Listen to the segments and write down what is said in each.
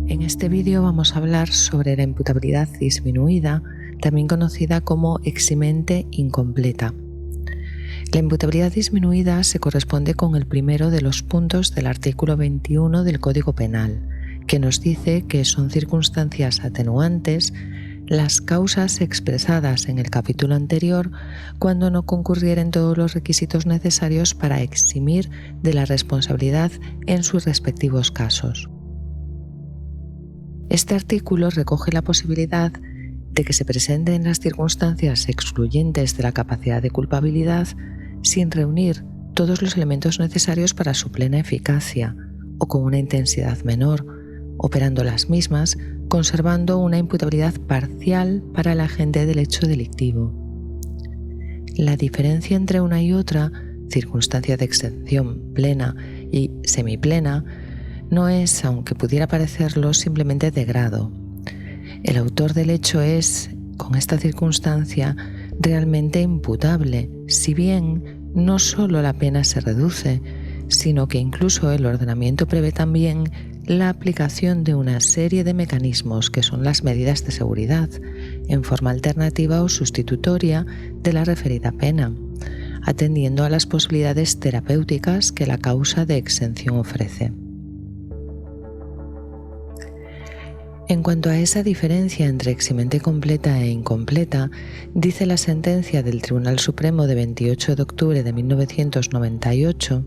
En este vídeo vamos a hablar sobre la imputabilidad disminuida, también conocida como eximente incompleta. La imputabilidad disminuida se corresponde con el primero de los puntos del artículo 21 del Código Penal, que nos dice que son circunstancias atenuantes las causas expresadas en el capítulo anterior cuando no concurrieren todos los requisitos necesarios para eximir de la responsabilidad en sus respectivos casos. Este artículo recoge la posibilidad de que se presenten las circunstancias excluyentes de la capacidad de culpabilidad sin reunir todos los elementos necesarios para su plena eficacia o con una intensidad menor, operando las mismas, conservando una imputabilidad parcial para el agente del hecho delictivo. La diferencia entre una y otra, circunstancia de exención plena y semiplena, no es, aunque pudiera parecerlo, simplemente de grado. El autor del hecho es, con esta circunstancia, realmente imputable, si bien no solo la pena se reduce, sino que incluso el ordenamiento prevé también la aplicación de una serie de mecanismos que son las medidas de seguridad, en forma alternativa o sustitutoria de la referida pena, atendiendo a las posibilidades terapéuticas que la causa de exención ofrece. En cuanto a esa diferencia entre eximente completa e incompleta, dice la sentencia del Tribunal Supremo de 28 de octubre de 1998,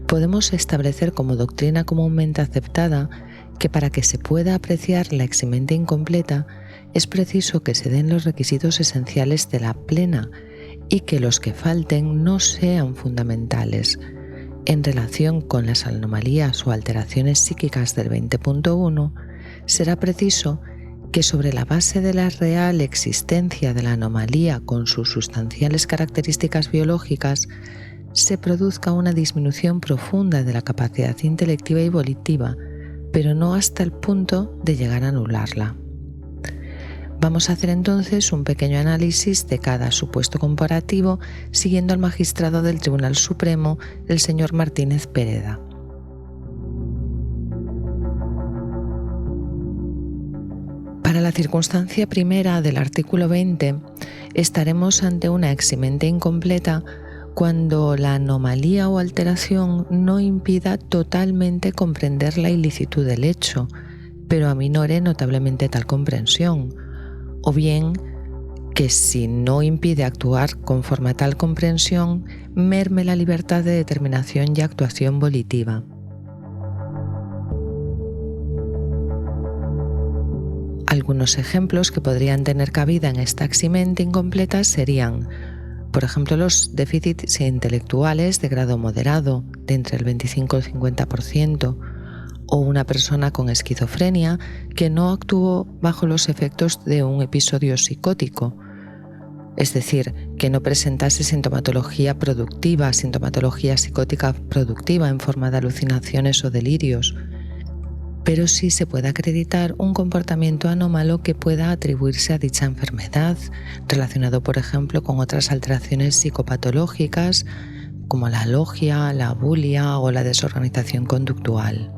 podemos establecer como doctrina comúnmente aceptada que para que se pueda apreciar la eximente incompleta es preciso que se den los requisitos esenciales de la plena y que los que falten no sean fundamentales. En relación con las anomalías o alteraciones psíquicas del 20.1, será preciso que sobre la base de la real existencia de la anomalía con sus sustanciales características biológicas se produzca una disminución profunda de la capacidad intelectiva y volitiva, pero no hasta el punto de llegar a anularla. Vamos a hacer entonces un pequeño análisis de cada supuesto comparativo siguiendo al magistrado del Tribunal Supremo, el señor Martínez Pereda. Para la circunstancia primera del artículo 20, estaremos ante una eximente incompleta cuando la anomalía o alteración no impida totalmente comprender la ilicitud del hecho, pero aminore notablemente tal comprensión, o bien que si no impide actuar conforme a tal comprensión, merme la libertad de determinación y actuación volitiva. Algunos ejemplos que podrían tener cabida en esta eximente incompleta serían, por ejemplo, los déficits intelectuales de grado moderado, de entre el 25 y el 50%, o una persona con esquizofrenia que no actuó bajo los efectos de un episodio psicótico, es decir, que no presentase sintomatología productiva, sintomatología psicótica productiva en forma de alucinaciones o delirios, pero sí se puede acreditar un comportamiento anómalo que pueda atribuirse a dicha enfermedad, relacionado por ejemplo con otras alteraciones psicopatológicas como la alogia, la abulia o la desorganización conductual.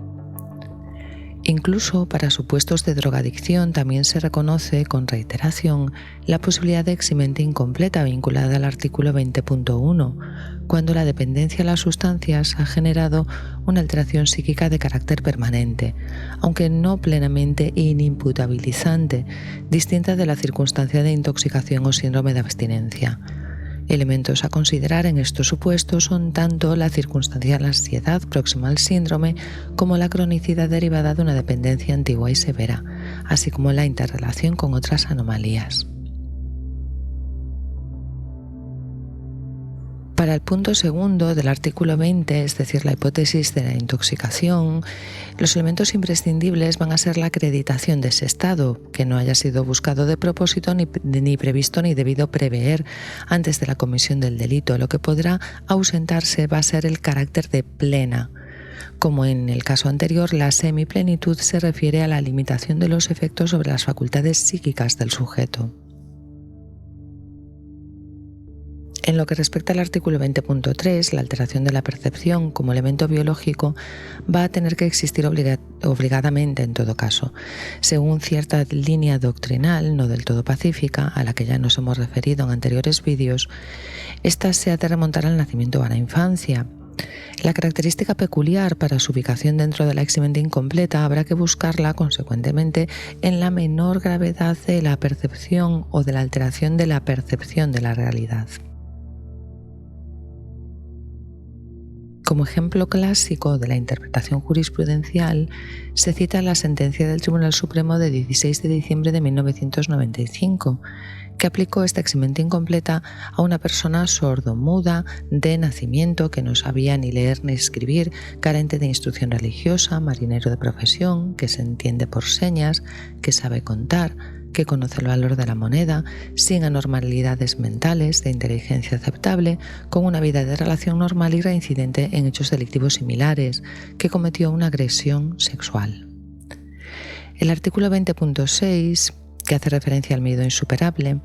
Incluso para supuestos de drogadicción también se reconoce con reiteración la posibilidad de eximente incompleta vinculada al artículo 20.1, cuando la dependencia a las sustancias ha generado una alteración psíquica de carácter permanente, aunque no plenamente inimputabilizante, distinta de la circunstancia de intoxicación o síndrome de abstinencia. Elementos a considerar en estos supuestos son tanto la circunstancial ansiedad próxima al síndrome como la cronicidad derivada de una dependencia antigua y severa, así como la interrelación con otras anomalías. Para el punto segundo del artículo 20, es decir, la hipótesis de la intoxicación, los elementos imprescindibles van a ser la acreditación de ese estado, que no haya sido buscado de propósito ni previsto ni debido prever antes de la comisión del delito. Lo que podrá ausentarse va a ser el carácter de plena. Como en el caso anterior, la semiplenitud se refiere a la limitación de los efectos sobre las facultades psíquicas del sujeto. En En lo que respecta al artículo 20.3, la alteración de la percepción como elemento biológico va a tener que existir obligadamente en todo caso. Según cierta línea doctrinal, no del todo pacífica, a la que ya nos hemos referido en anteriores vídeos, esta se ha de remontar al nacimiento o a la infancia. La característica peculiar para su ubicación dentro de la eximente incompleta habrá que buscarla, consecuentemente, en la menor gravedad de la percepción o de la alteración de la percepción de la realidad. Como ejemplo clásico de la interpretación jurisprudencial, se cita la sentencia del Tribunal Supremo de 16 de diciembre de 1995, que aplicó esta eximente incompleta a una persona sordomuda de nacimiento que no sabía ni leer ni escribir, carente de instrucción religiosa, marinero de profesión, que se entiende por señas, que sabe contar, que conoce el valor de la moneda, sin anormalidades mentales, de inteligencia aceptable, con una vida de relación normal y reincidente en hechos delictivos similares, que cometió una agresión sexual. El artículo 20.6, que hace referencia al miedo insuperable,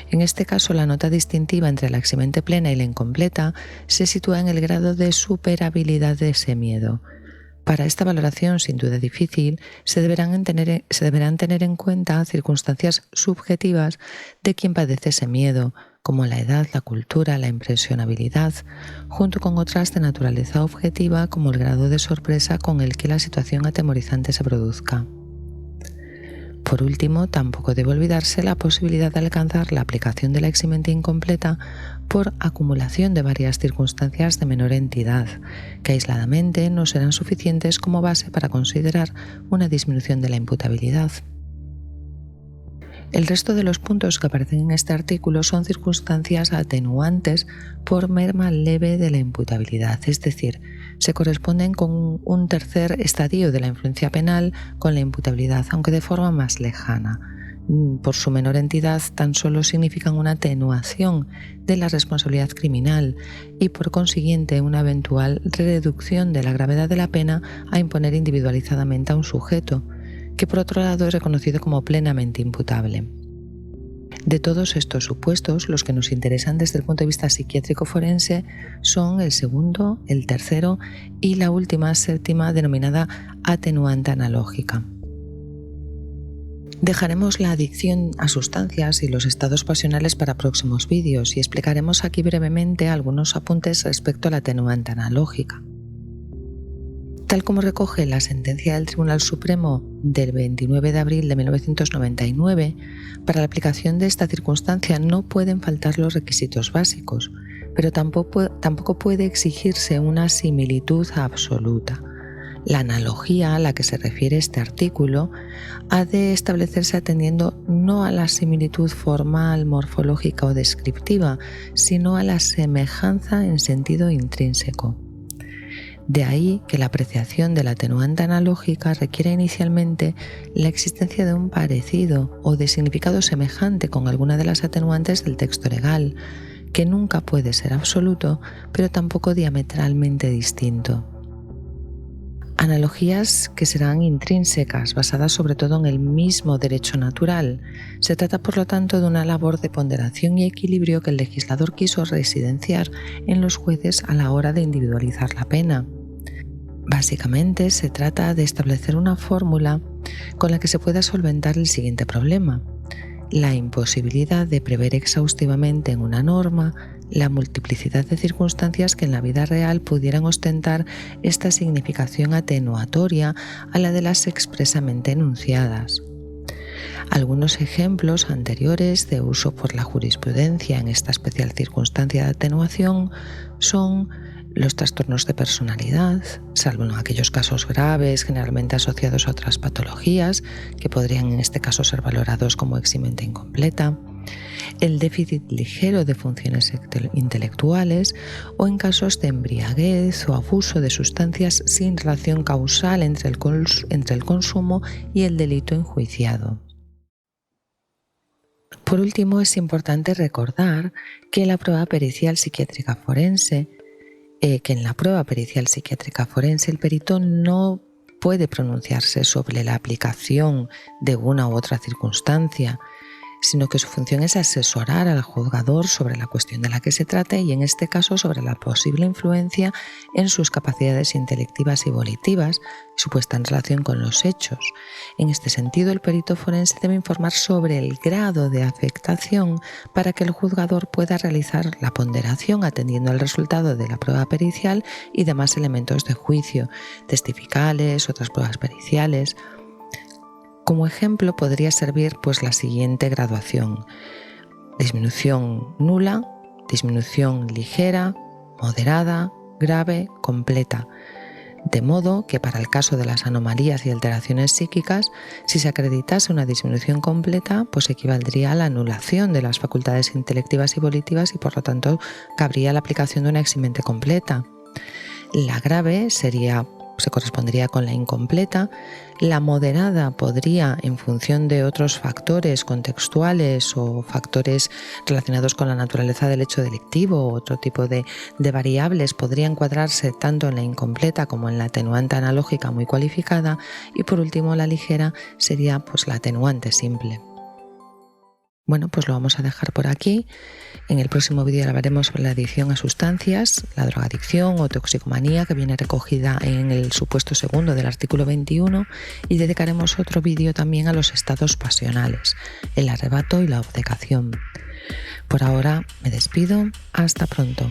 en este caso la nota distintiva entre la eximente plena y la incompleta se sitúa en el grado de superabilidad de ese miedo. Para esta valoración, sin duda difícil, se deberán tener en cuenta circunstancias subjetivas de quien padece ese miedo, como la edad, la cultura, la impresionabilidad, junto con otras de naturaleza objetiva, como el grado de sorpresa con el que la situación atemorizante se produzca. Por último, tampoco debe olvidarse la posibilidad de alcanzar la aplicación de la eximente incompleta por acumulación de varias circunstancias de menor entidad, que aisladamente no serán suficientes como base para considerar una disminución de la imputabilidad. El resto de los puntos que aparecen en este artículo son circunstancias atenuantes por merma leve de la imputabilidad, es decir, se corresponden con un tercer estadio de la influencia penal con la imputabilidad, aunque de forma más lejana. Por su menor entidad, tan solo significan una atenuación de la responsabilidad criminal y, por consiguiente, una eventual reducción de la gravedad de la pena a imponer individualizadamente a un sujeto, que por otro lado es reconocido como plenamente imputable. De todos estos supuestos, los que nos interesan desde el punto de vista psiquiátrico forense son el segundo, el tercero y la última séptima, denominada atenuante analógica. Dejaremos la adicción a sustancias y los estados pasionales para próximos vídeos y explicaremos aquí brevemente algunos apuntes respecto a la atenuante analógica. Tal como recoge la sentencia del Tribunal Supremo del 29 de abril de 1999, para la aplicación de esta circunstancia no pueden faltar los requisitos básicos, pero tampoco puede exigirse una similitud absoluta. La analogía a la que se refiere este artículo ha de establecerse atendiendo no a la similitud formal, morfológica o descriptiva, sino a la semejanza en sentido intrínseco. De ahí que la apreciación de la atenuante analógica requiere inicialmente la existencia de un parecido o de significado semejante con alguna de las atenuantes del texto legal, que nunca puede ser absoluto, pero tampoco diametralmente distinto. Analogías que serán intrínsecas, basadas sobre todo en el mismo derecho natural. Se trata, por lo tanto, de una labor de ponderación y equilibrio que el legislador quiso residenciar en los jueces a la hora de individualizar la pena. Básicamente, se trata de establecer una fórmula con la que se pueda solventar el siguiente problema: la imposibilidad de prever exhaustivamente en una norma la multiplicidad de circunstancias que en la vida real pudieran ostentar esta significación atenuatoria a la de las expresamente enunciadas. Algunos ejemplos anteriores de uso por la jurisprudencia en esta especial circunstancia de atenuación son los trastornos de personalidad, salvo en aquellos casos graves generalmente asociados a otras patologías que podrían en este caso ser valorados como eximente incompleta, el déficit ligero de funciones intelectuales o en casos de embriaguez o abuso de sustancias sin relación causal entre el consumo y el delito enjuiciado. Por último, es importante recordar que en la prueba pericial psiquiátrica forense el perito no puede pronunciarse sobre la aplicación de una u otra circunstancia, sino que su función es asesorar al juzgador sobre la cuestión de la que se trate y en este caso sobre la posible influencia en sus capacidades intelectivas y volitivas y su puesta en relación con los hechos. En este sentido, el perito forense debe informar sobre el grado de afectación para que el juzgador pueda realizar la ponderación atendiendo al resultado de la prueba pericial y demás elementos de juicio, testificales, otras pruebas periciales. Como ejemplo podría servir la siguiente graduación: disminución nula, disminución ligera, moderada, grave, completa. De modo que para el caso de las anomalías y alteraciones psíquicas, si se acreditase una disminución completa, equivaldría a la anulación de las facultades intelectivas y volitivas y por lo tanto cabría la aplicación de una eximente completa. La grave se correspondería con la incompleta. La moderada podría, en función de otros factores contextuales o factores relacionados con la naturaleza del hecho delictivo o otro tipo de variables, podría encuadrarse tanto en la incompleta como en la atenuante analógica muy cualificada. Y por último, la ligera sería la atenuante simple. Bueno, lo vamos a dejar por aquí. En el próximo vídeo hablaremos sobre la adicción a sustancias, la drogadicción o toxicomanía, que viene recogida en el supuesto segundo del artículo 21, y dedicaremos otro vídeo también a los estados pasionales, el arrebato y la obcecación. Por ahora me despido. Hasta pronto.